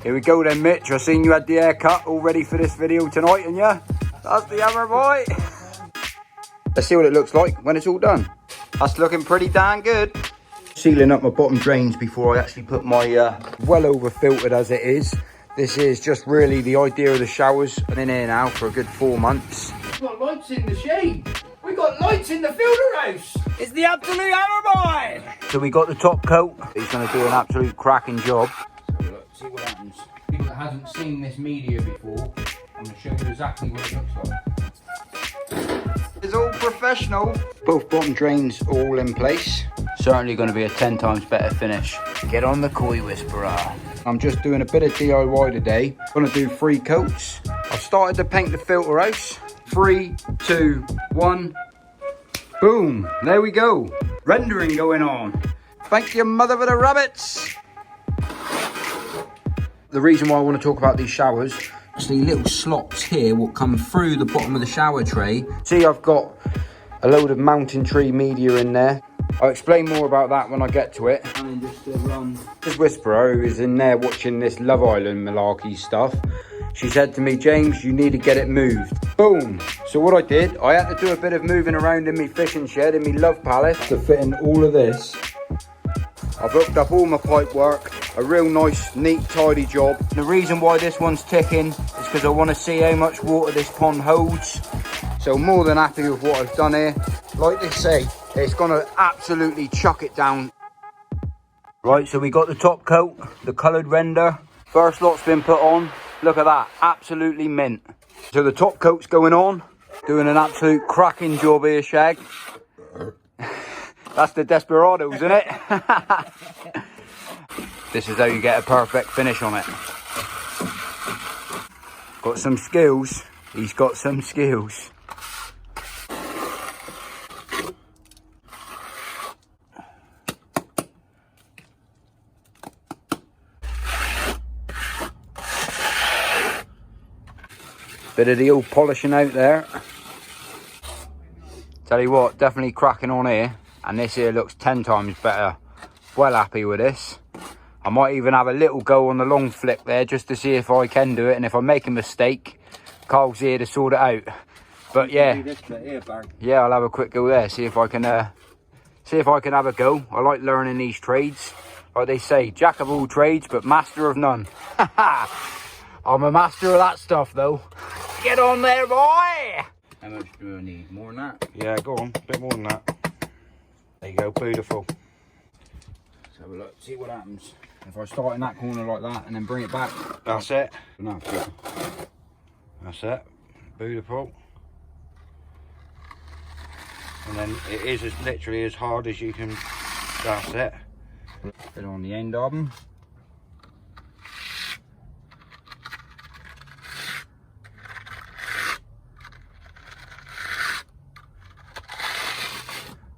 Here we go then, Mitch. I seen you had the haircut all ready for this video tonight, and yeah, that's the hammer, boy. Let's see what it looks like when it's all done. That's looking pretty darn good. Sealing up my bottom drains before I actually put my well over filtered as it is. This is just really the idea of the showers. I've been in here now for a good 4 months. We've got lights in the shade. We got lights in the filter house. It's the absolute hammer, boy. So we got the top coat. He's going to do an absolute cracking job. So look, see what happens. People that hasn't seen this media before, I'm going to show you exactly what it looks like. It's all professional. Both bottom drains all in place. Certainly going to be a 10 times better finish. Get on the Koi Whisperer. I'm just doing a bit of DIY today. I'm going to do 3 coats. I've started to paint the filter house. 3, 2, 1. Boom. There we go. Rendering going on. Thank you, mother for the rabbits. The reason why I want to talk about these showers, actually little slots here will come through the bottom of the shower tray. See, I've got a load of mountain tree media in there. I'll explain more about that when I get to it. And then just to run. This Whisperer who is in there watching this Love Island malarkey stuff. She said to me, James, you need to get it moved. Boom. So what I did, I had to do a bit of moving around in my fishing shed, in my love palace, to fit in all of this. I've hooked up all my pipe work. A real nice, neat, tidy job. The reason why this one's ticking is because I want to see how much water this pond holds. So more than happy with what I've done here. Like they say, it's going to absolutely chuck it down. Right, so we got the top coat, the coloured render. First lot's been put on. Look at that, absolutely mint. So the top coat's going on. Doing an absolute cracking job here, Shag. That's the Desperados, isn't it? This is how you get a perfect finish on it. Got some skills. He's got some skills. Bit of the old polishing out there. Tell you what, definitely cracking on here. And this here looks 10 times better. Well happy with this. I might even have a little go on the long flick there just to see if I can do it. And if I make a mistake, Carl's here to sort it out. But yeah, yeah, I'll have a quick go there. See if I can have a go. I like learning these trades. Like they say, jack of all trades, but master of none. I'm a master of that stuff though. Get on there, boy! How much do I need? More than that? Yeah, go on. A bit more than that. There you go, beautiful. Let's have a look, see what happens. If I start in that corner like that and then bring it back. That's it. No, That's it. Beautiful. And then it is as literally as hard as you can. That's it. Put it on the end of them.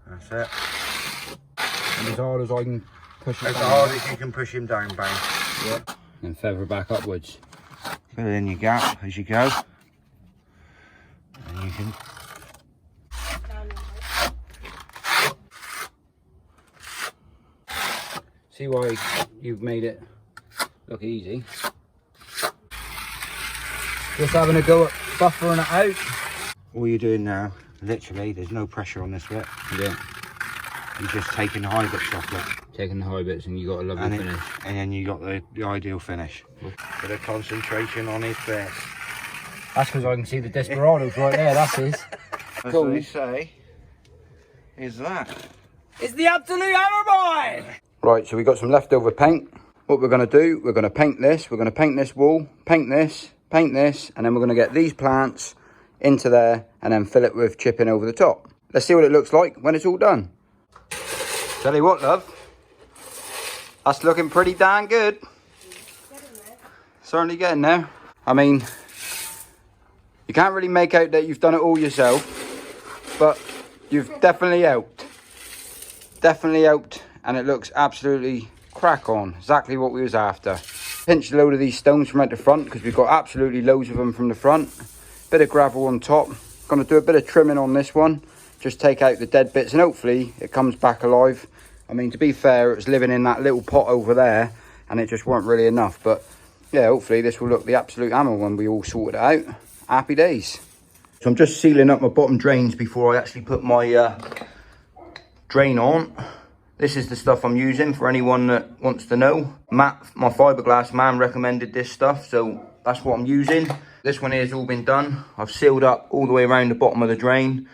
That's it. And as hard as I can push it as down. hard as you can push him down, bang. Yep. And feather back upwards. Fill in your gap as you go. And you can. See why you've made it look easy. Just having a go at buffering it out. All you're doing now, literally, there's no pressure on this bit. Yeah. You're just taking the high bits off it. Taking the high bits and you got a lovely finish. And then you got the ideal finish. Bit of concentration on his bit. That's because I can see the Desperados right there, that's his. As Cool. they say, is that. It's the absolute hammer, boy! Right, so we got some leftover paint. What we're going to do, we're going to paint this. We're going to paint this wall, paint this, and then we're going to get these plants into there and then fill it with chipping over the top. Let's see what it looks like when it's all done. Tell you what, love, that's looking pretty darn good. Certainly getting there. I mean, you can't really make out that you've done it all yourself, but you've definitely helped. Definitely helped, and it looks absolutely crack on. Exactly what we was after. Pinched a load of these stones from at the front because we've got absolutely loads of them from the front. Bit of gravel on top. Gonna do a bit of trimming on this one. Just take out the dead bits and hopefully it comes back alive. I mean, to be fair, it was living in that little pot over there and it just weren't really enough. But yeah, hopefully this will look the absolute hammer when we all sort it out. Happy days. So I'm just sealing up my bottom drains before I actually put my drain on. This is the stuff I'm using for anyone that wants to know. Matt, my fiberglass man, recommended this stuff, so that's what I'm using. This one here has all been done. I've sealed up all the way around the bottom of the drain.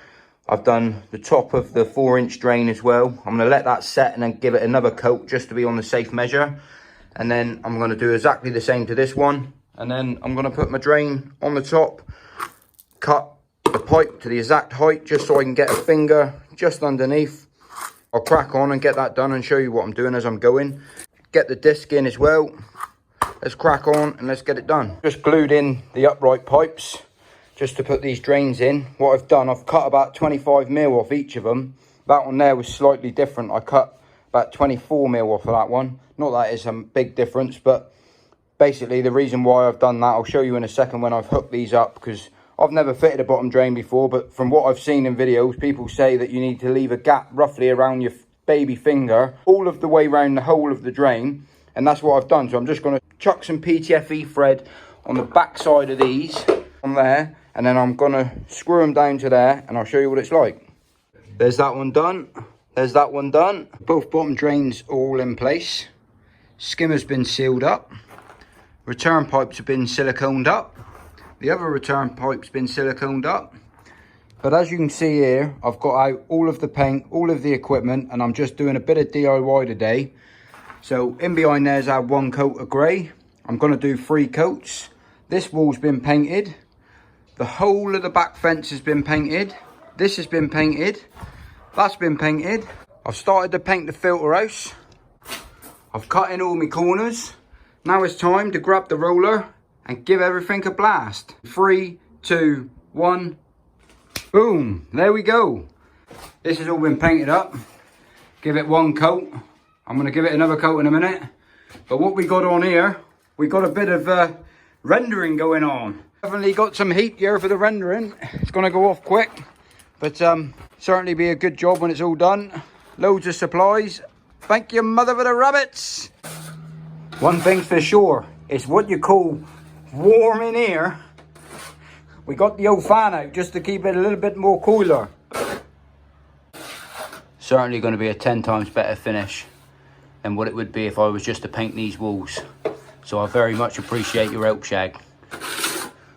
I've done the top of the 4-inch drain as well. I'm going to let that set and then give it another coat just to be on the safe measure. And then I'm going to do exactly the same to this one. And then I'm going to put my drain on the top, cut the pipe to the exact height just so I can get a finger just underneath. I'll crack on and get that done and show you what I'm doing as I'm going. Get the disc in as well. Let's crack on and let's get it done. Just glued in the upright pipes just to put these drains in. What I've done, I've cut about 25mm off each of them. That one there was slightly different. I cut about 24mm off of that one. Not that it's a big difference, but basically the reason why I've done that, I'll show you in a second when I've hooked these up, because I've never fitted a bottom drain before, but from what I've seen in videos, people say that you need to leave a gap roughly around your baby finger all of the way around the whole of the drain, and that's what I've done. So I'm just going to chuck some PTFE thread on the back side of these on there, and then I'm going to screw them down to there, and I'll show you what it's like. There's that one done. There's that one done. Both bottom drains are all in place. Skimmer's been sealed up. Return pipes have been siliconed up. The other return pipe's been siliconed up. But as you can see here, I've got out all of the paint, all of the equipment, and I'm just doing a bit of DIY today. So in behind there's our 1 coat of grey. I'm going to do 3 coats. This wall's been painted. The whole of the back fence has been painted. This has been painted. That's been painted. I've started to paint the filter house. I've cut in all my corners. Now it's time to grab the roller and give everything a blast. 3, 2, 1. Boom. There we go. This has all been painted up. Give it 1 coat. I'm going to give it another coat in a minute. But what we got on here, we got a bit of rendering going on. Definitely got some heat here for the rendering. It's going to go off quick. But certainly be a good job when it's all done. Loads of supplies. Thank you, mother for the rabbits. One thing's for sure, it's what you call warm in here. We got the old fan out just to keep it a little bit more cooler. Certainly going to be a 10 times better finish than what it would be if I was just to paint these walls. So I very much appreciate your help, Shag.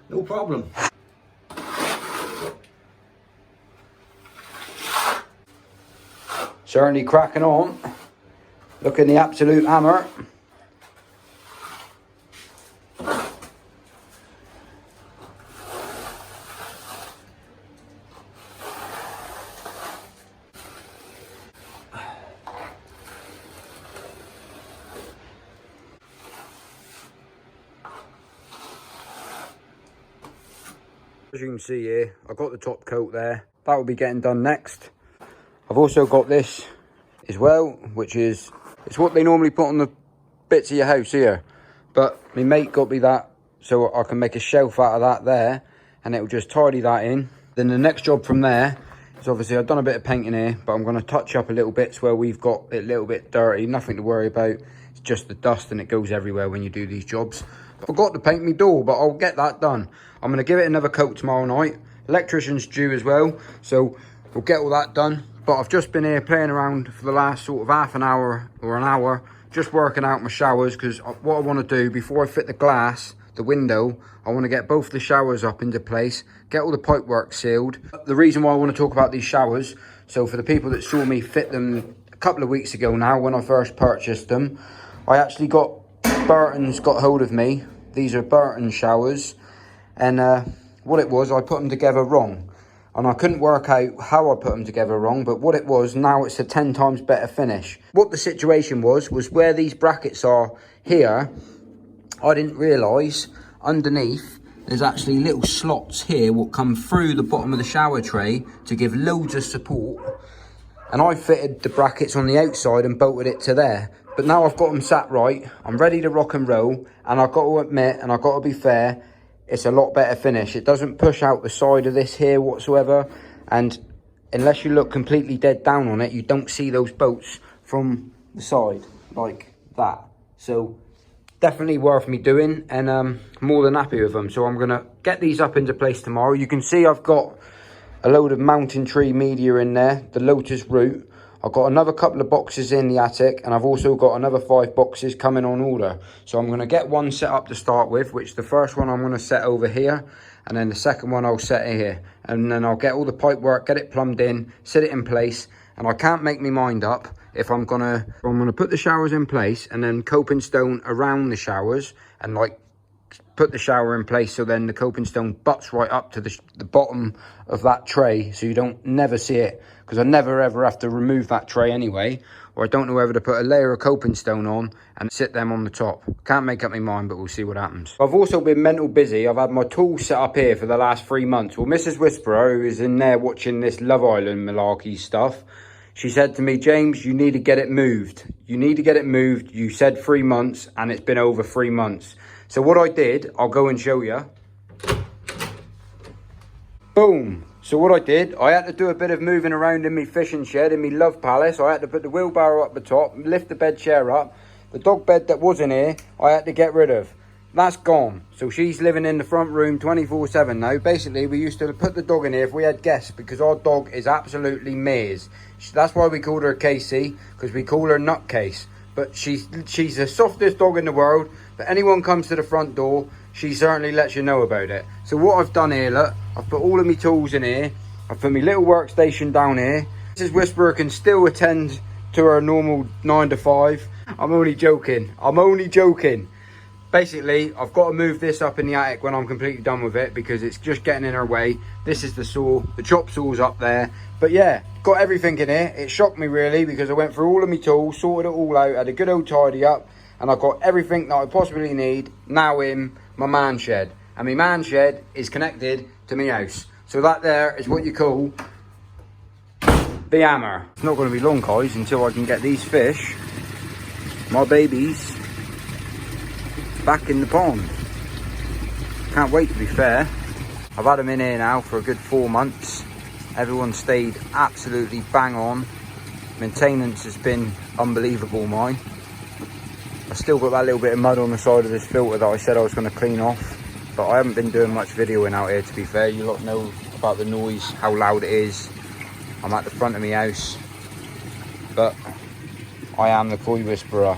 No problem. Certainly cracking on. Looking the absolute hammer. As you can see here, I've got the top coat there. That will be getting done next. I've also got this as well, which is, it's what they normally put on the bits of your house here. But my mate got me that so I can make a shelf out of that there, and it will just tidy that in. Then the next job from there is, obviously I've done a bit of painting here, but I'm going to touch up a little bits where we've got it a little bit dirty. Nothing to worry about. It's just the dust, and it goes everywhere when you do these jobs. I forgot to paint my door, but I'll get that done. I'm going to give it another coat tomorrow night. Electrician's due as well, so we'll get all that done. But I've just been here playing around for the last sort of half an hour or an hour, just working out my showers, because what I want to do before I fit the glass, the window, I want to get both the showers up into place, get all the pipe work sealed. The reason why I want to talk about these showers, so for the people that saw me fit them a couple of weeks ago now, when I first purchased them, I actually got, Burton's got hold of me. These are Burton showers, and what it was, I put them together wrong. And I couldn't work out how I put them together wrong, but what it was, now it's a 10 times better finish. What the situation was where these brackets are here, I didn't realise underneath there's actually little slots here what come through the bottom of the shower tray to give loads of support. And I fitted the brackets on the outside and bolted it to there. But now I've got them sat right, I'm ready to rock and roll, and I've got to admit, and I've got to be fair, it's a lot better finish. It doesn't push out the side of this here whatsoever, and unless you look completely dead down on it, you don't see those bolts from the side like that. So definitely worth me doing, and more than happy with them. So I'm going to get these up into place tomorrow. You can see I've got a load of mountain tree media in there, the Lotus Root. I've got another couple of boxes in the attic, and I've also got another 5 boxes coming on order. So I'm going to get one set up to start with, which the first one I'm going to set over here, and then the second one I'll set here. And then I'll get all the pipe work, get it plumbed in, set it in place, and I can't make my mind up if I'm gonna put the showers in place and then coping stone around the showers, and like put the shower in place so then the coping stone butts right up to the bottom of that tray, so you don't never see it, because I never ever have to remove that tray anyway, or I don't know whether to put a layer of coping stone on and sit them on the top. Can't make up my mind, but we'll see what happens. I've also been mental busy. I've had my tools set up here for the last 3 months. Well, Mrs. Whisperer, who is in there watching this Love Island malarkey stuff, she said to me, James, you need to get it moved. You need to get it moved. You said 3 months, and it's been over 3 months. So what I did, I'll go and show you. Boom. So what I did, I had to do a bit of moving around in my fishing shed, in my Love Palace. I had to put the wheelbarrow up the top, lift the bed chair up. The dog bed that was in here, I had to get rid of. That's gone. So she's living in the front room 24/7 now. Basically, we used to put the dog in here if we had guests, because our dog is absolutely maze. That's why we called her Casey, because we call her Nutcase. But she's the softest dog in the world. But anyone comes to the front door, she certainly lets you know about it. So what I've done here, look, I've put all of my tools in here. I've put my little workstation down here. Mrs. Whisperer can still attend to her normal 9 to 5. I'm only joking. I'm only joking. Basically, I've got to move this up in the attic when I'm completely done with it, because it's just getting in her way. This is the saw. The chop saw's up there. But yeah, got everything in here. It shocked me really, because I went through all of my tools, sorted it all out, had a good old tidy up, and I've got everything that I possibly need now in my man shed. And my man shed is connected to my house. So that there is what you call the hammer. It's not going to be long, guys, until I can get these fish, my babies, back in the pond. Can't wait, to be fair. I've had them in here now for a good 4 months. Everyone stayed absolutely bang on. Maintenance has been unbelievable, mine. I still got that little bit of mud on the side of this filter that I said I was going to clean off, but I haven't been doing much videoing out here, to be fair. You lot know about the noise, how loud it is. I'm at the front of my house, but I am the Koi Whisperer.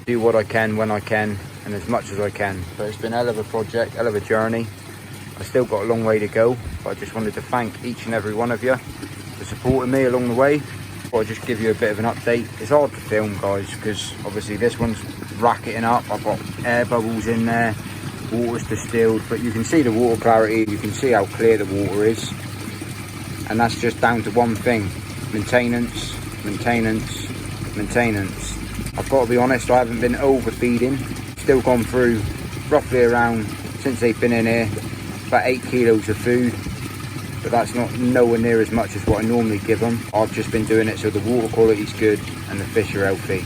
Do what I can when I can, and as much as I can. But it's been a hell of a project, hell of a journey. I still got a long way to go, but I just wanted to thank each and every one of you for supporting me along the way. I'll just give you a bit of an update. It's hard to film, guys, because obviously this one's racketing up. I've got air bubbles in there, water's distilled, but you can see the water clarity, you can see how clear the water is, and that's just down to one thing: maintenance, maintenance, maintenance. I've got to be honest, I haven't been overfeeding. Still gone through roughly around, since they've been in here, about 8 kilos of food, but that's not nowhere near as much as what I normally give them. I've just been doing it so the water quality's good and the fish are healthy.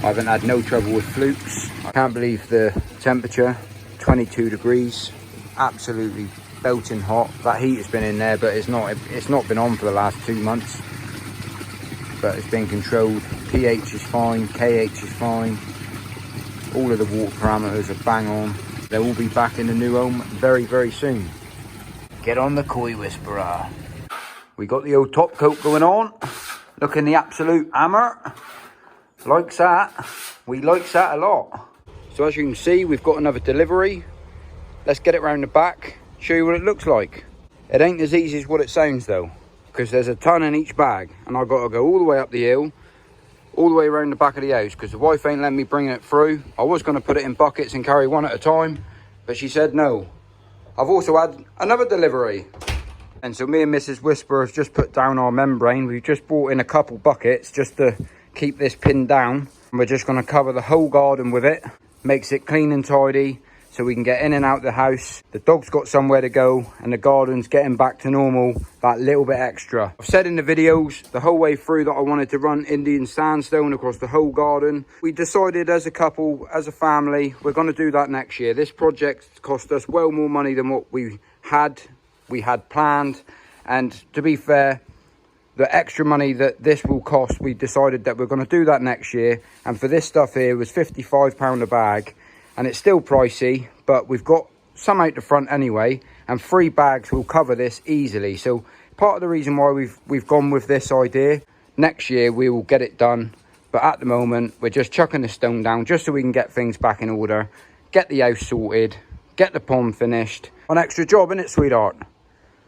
I haven't had no trouble with flukes. I can't believe the temperature, 22 degrees, absolutely belting hot. That heat has been in there, but it's not been on for the last 2 months, but it's been controlled. pH is fine, KH is fine, all of the water parameters are bang on. They will be back in the new home very, very soon. Get on the Koi Whisperer. We got the old top coat going on. Looking the absolute hammer. Likes that. We likes that a lot. So as you can see, we've got another delivery. Let's get it round the back, show you what it looks like. It ain't as easy as what it sounds though, because there's a ton in each bag, and I've got to go all the way up the hill, all the way around the back of the house, because the wife ain't letting me bring it through. I was going to put it in buckets and carry one at a time, but she said no. I've also had another delivery. And so me and Mrs. Whisperer have just put down our membrane. We've just brought in a couple buckets just to keep this pinned down. And we're just going to cover the whole garden with it. Makes it clean and tidy so we can get in and out the house. The dog's got somewhere to go and the garden's getting back to normal, that little bit extra. I've said in the videos the whole way through that I wanted to run Indian sandstone across the whole garden. We decided as a couple, as a family, we're going to do that next year. This project cost us well more money than what we had planned, and to be fair, the extra money that this will cost, we decided that we're going to do that next year. And for this stuff here was £55 a bag, and it's still pricey, but we've got some out the front anyway, and 3 bags will cover this easily. So part of the reason why we've gone with this idea, next year we will get it done, but at the moment we're just chucking the stone down just so we can get things back in order, get the house sorted, get the pond finished. An extra job, isn't it, sweetheart?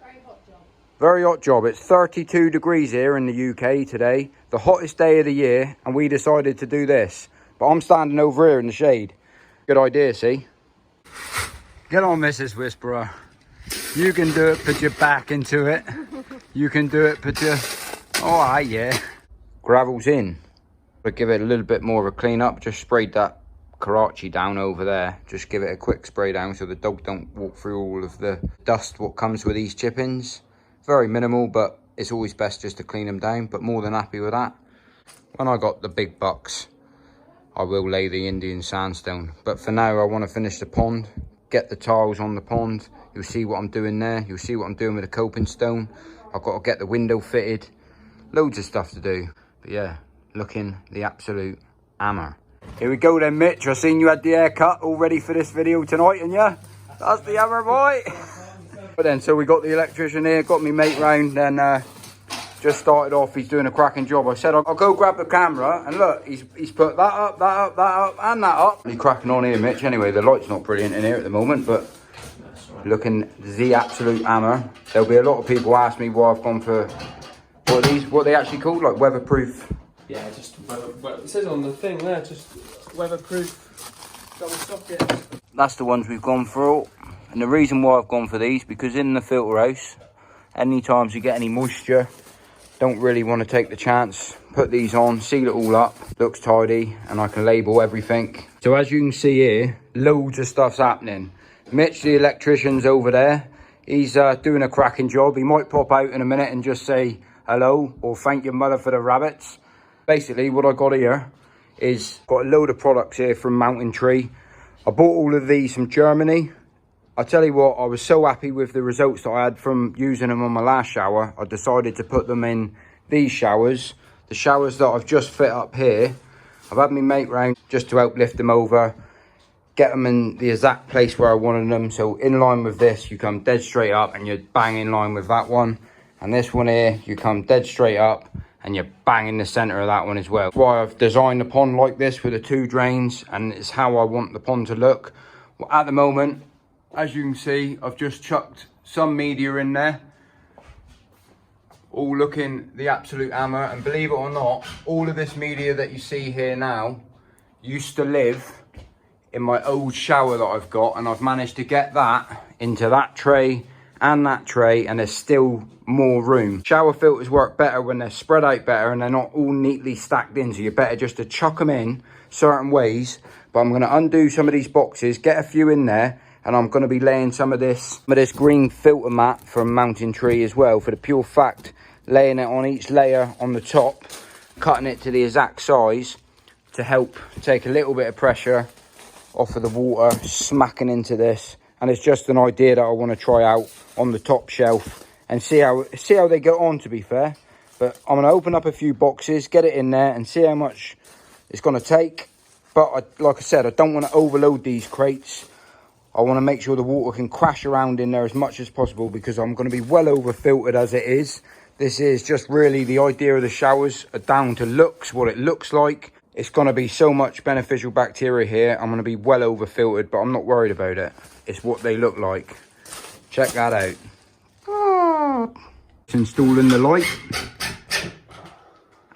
Very hot job. Very hot job. It's 32 degrees here in the UK today, the hottest day of the year, and we decided to do this. But I'm standing over here in the shade. Good idea, see? Get on, Mrs. Whisperer. You can do it, put your back into it. You can do it, put your... Oh, aye, yeah. Gravel's in. But give it a little bit more of a clean up. Just sprayed that Karachi down over there. Just give it a quick spray down so the dog don't walk through all of the dust what comes with these chippings. Very minimal, but it's always best just to clean them down. But more than happy with that. When I got the big bucks, I will lay the Indian sandstone. But for now, I want to finish the pond. Get the tiles on the pond. You'll see what I'm doing there. You'll see what I'm doing with the coping stone. I've got to get the window fitted. Loads of stuff to do. But yeah, looking the absolute hammer. Here we go then, Mitch. I seen you had the haircut all ready for this video tonight, and yeah, that's the hammer, boy. But then, so we got the electrician here, got me mate round, then just started off. He's doing a cracking job. I said I'll go grab the camera, and look, he's put that up, and that up. He's cracking on here, Mitch. Anyway, the light's not brilliant in here at the moment, but looking the absolute hammer. There'll be a lot of people ask me why I've gone for what they actually called, like weatherproof. Yeah, just it says on the thing there, just weatherproof double socket. That's the ones we've gone for. And the reason why I've gone for these, because in the filter house, any times you get any moisture, don't really want to take the chance. Put these on, seal it all up, looks tidy, and I can label everything. So as you can see here, loads of stuff's happening. Mitch, the electrician's over there. He's doing a cracking job. He might pop out in a minute and just say hello or thank your mother for the rabbits. Basically, what I got here is got a load of products here from Mountain Tree. I bought all of these from Germany. I tell you what, I was so happy with the results that I had from using them on my last shower. I decided to put them in these showers. The showers that I've just fit up here, I've had my mate round just to help lift them over, get them in the exact place where I wanted them. So in line with this, you come dead straight up and you're bang in line with that one. And this one here, you come dead straight up and you're bang in the center of that one as well. That's why I've designed the pond like this with the 2 drains, and it's how I want the pond to look. Well, at the moment, as you can see, I've just chucked some media in there, all looking the absolute hammer. And believe it or not, all of this media that you see here now used to live in my old shower that I've got, and I've managed to get that into that tray and that tray, and there's still more room. Shower filters work better when they're spread out better and they're not all neatly stacked in, so you're better just to chuck them in certain ways. But I'm going to undo some of these boxes, get a few in there, and I'm going to be laying some of this green filter mat from Mountain Tree as well, for the pure fact, laying it on each layer on the top, cutting it to the exact size to help take a little bit of pressure off of the water smacking into this. And it's just an idea that I want to try out on the top shelf and see how they get on, to be fair. But I'm going to open up a few boxes, get it in there and see how much it's going to take. But like I said, I don't want to overload these crates. I want to make sure the water can crash around in there as much as possible, because I'm going to be well over filtered as it is. This is just really the idea of the showers are down to looks, what it looks like. It's going to be so much beneficial bacteria here. I'm going to be well over filtered, but I'm not worried about it. It's what they look like. Check that out. It's installing the light.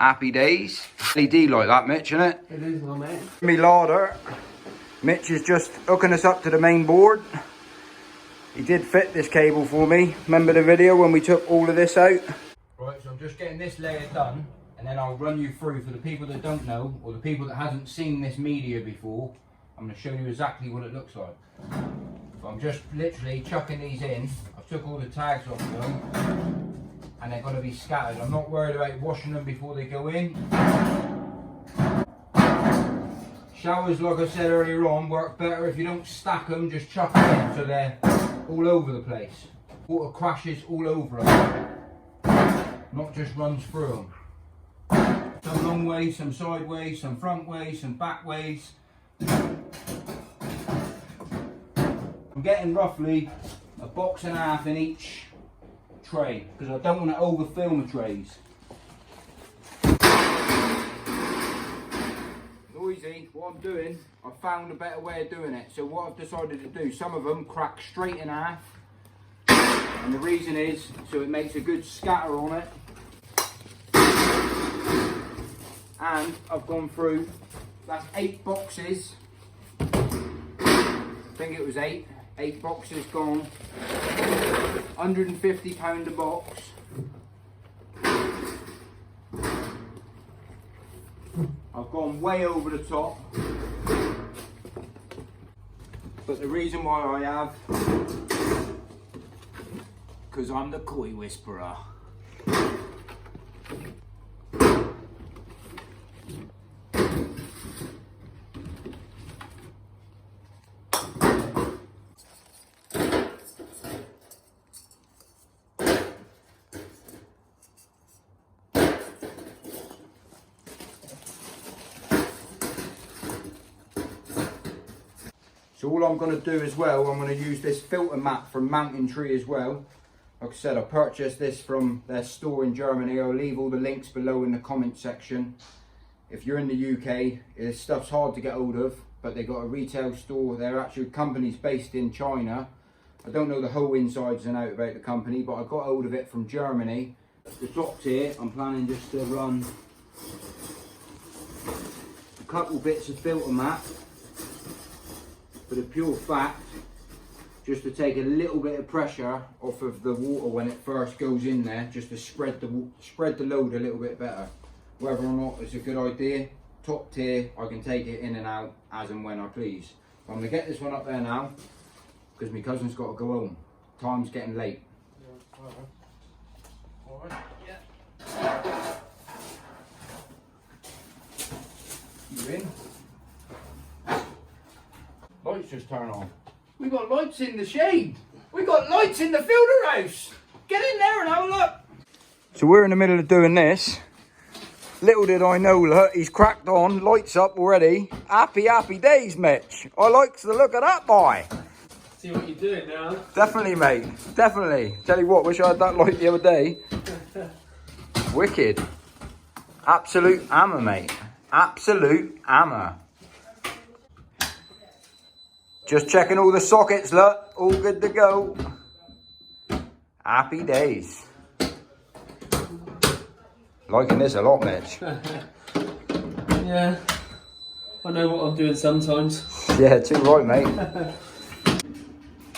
Happy days. LED like that, Mitch, isn't it? It is, my man. Me larder. Mitch is just hooking us up to the main board. He did fit this cable for me. Remember the video when we took all of this out? Right, so I'm just getting this layer done, and then I'll run you through, for the people that don't know, or the people that hasn't seen this media before, I'm going to show you exactly what it looks like. So I'm just literally chucking these in. I've took all the tags off them, and they're going to be scattered. I'm not worried about washing them before they go in. Showers, like I said earlier on, work better if you don't stack them, just chuck them in so they're all over the place. Water crashes all over them, not just runs through them. Some long ways, some sideways, some front ways, some back ways. getting roughly a box and a half in each tray because I don't want to overfill my trays. Noisy, what I'm doing, I found a better way of doing it. So what I've decided to do, some of them crack straight in half. And the reason is, so it makes a good scatter on it. And I've gone through, that's 8 boxes. I think it was 8 boxes gone. £150 a box. I've gone way over the top. But the reason why I have, because I'm the koi whisperer. So all I'm going to do as well, I'm going to use this filter mat from Mountain Tree as well. Like I said, I purchased this from their store in Germany. I'll leave all the links below in the comment section. If you're in the UK, this stuff's hard to get hold of, but they got a retail store. Their actual company's based in China. I don't know the whole insides and out about the company, but I got hold of it from Germany. The tops here, I'm planning just to run a couple bits of filter mat for the pure fact, just to take a little bit of pressure off of the water when it first goes in there, just to spread the load a little bit better. Whether or not it's a good idea, top tier, I can take it in and out as and when I please. So I'm going to get this one up there now, because my cousin's got to go home. Time's getting late. Yeah, alright. Yeah. You in? Lights just turn on. We got lights in the shade. We got lights in the filter house. Get in there and have a look. So we're in the middle of doing this. Little did I know, look, he's cracked on, lights up already. Happy days, Mitch. I like the look of that boy. See what you're doing now. Definitely, mate. Definitely. Tell you what, wish I had that light the other day. Wicked. Absolute hammer, mate. Absolute hammer. Just checking all the sockets, look. All good to go. Happy days. Liking this a lot, Mitch. Yeah. I know what I'm doing sometimes. Yeah, too right, mate.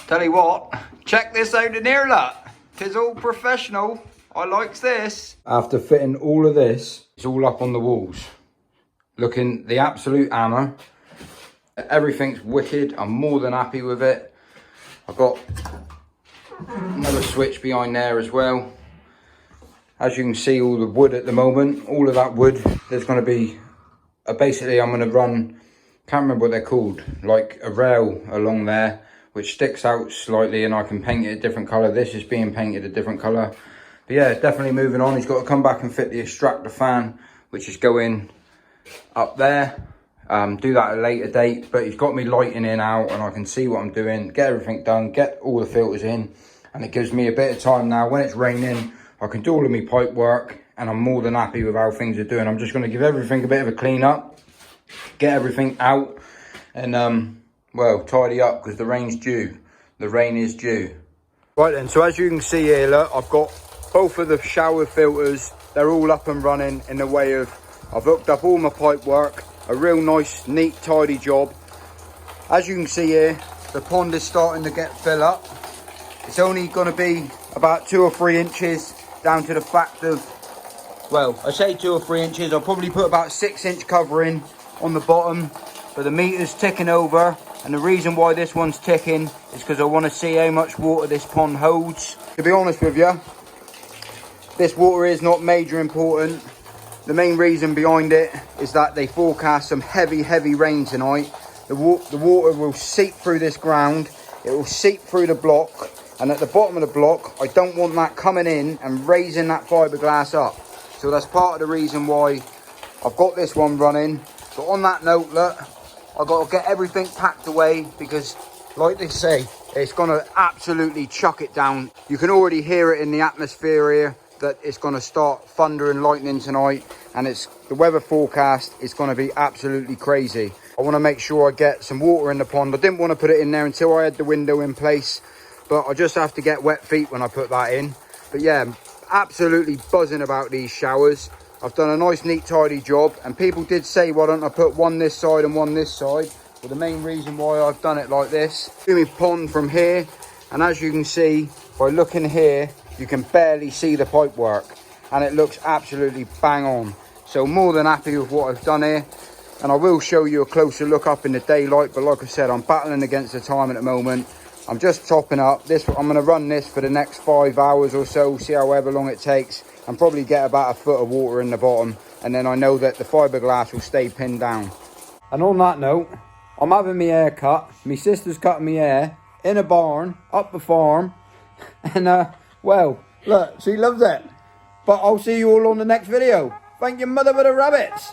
Tell you what, check this out in here, look. 'Tis all professional. I likes this. After fitting all of this, it's all up on the walls. Looking the absolute hammer. Everything's wicked. I'm more than happy with it. I've got another switch behind there as well. As you can see, all the wood at the moment, all of that wood, there's going to be, basically I'm going to run, can't remember what they're called, like a rail along there, which sticks out slightly and I can paint it a different colour. This is being painted a different colour. But yeah, definitely moving on. He's got to come back and fit the extractor fan, which is going up there. Do that at a later date, but he's got me lighting in out and I can see what I'm doing, get everything done, get all the filters in, and it gives me a bit of time now. When it's raining, I can do all of my pipe work and I'm more than happy with how things are doing. I'm just going to give everything a bit of a clean up, get everything out and well, tidy up because the rain's due. The rain is due. Right then, so as you can see here, look, I've got both of the shower filters. They're all up and running in the way of, I've hooked up all my pipe work. A real nice, neat, tidy job. As you can see here, the pond is starting to get fill up. It's only going to be about 2 or 3 inches down to the fact of, well, I say 2 or 3 inches. I'll probably put about 6-inch covering on the bottom, but the meter's ticking over. And the reason why this one's ticking is because I want to see how much water this pond holds. To be honest with you, this water is not major important. The main reason behind it is that they forecast some heavy rain tonight. The water will seep through this ground. It will seep through the block. And at the bottom of the block, I don't want that coming in and raising that fiberglass up. So that's part of the reason why I've got this one running. But on that note, look, I've got to get everything packed away because, like they say, It's going to absolutely chuck it down. You can already hear it in the atmosphere here that it's going to start thunder and lightning tonight, and the weather forecast is going to be absolutely crazy. I want to make sure I get some water in the pond. I didn't want to put it in there until I had the window in place, but I just have to get wet feet when I put that in. But yeah, absolutely buzzing about these showers. I've done a nice neat tidy job, and people did say why don't I put one this side and one this side. Well, the main reason why I've done it like this, do my pond from here, and as you can see by looking here, you can barely see the pipe work, and it looks absolutely bang on. So more than happy with what I've done here, and I will show you a closer look up in the daylight. But like I said, I'm battling against the time at the moment. I'm just topping up this. I'm going to run this for the next 5 hours or so, see however long it takes, and probably get about a foot of water in the bottom, and then I know that the fiberglass will stay pinned down. And on that note, I'm having my hair cut. My sister's cutting my hair in a barn up the farm, and well, look, she loves it. But I'll see you all on the next video. Thank you, mother for the rabbits.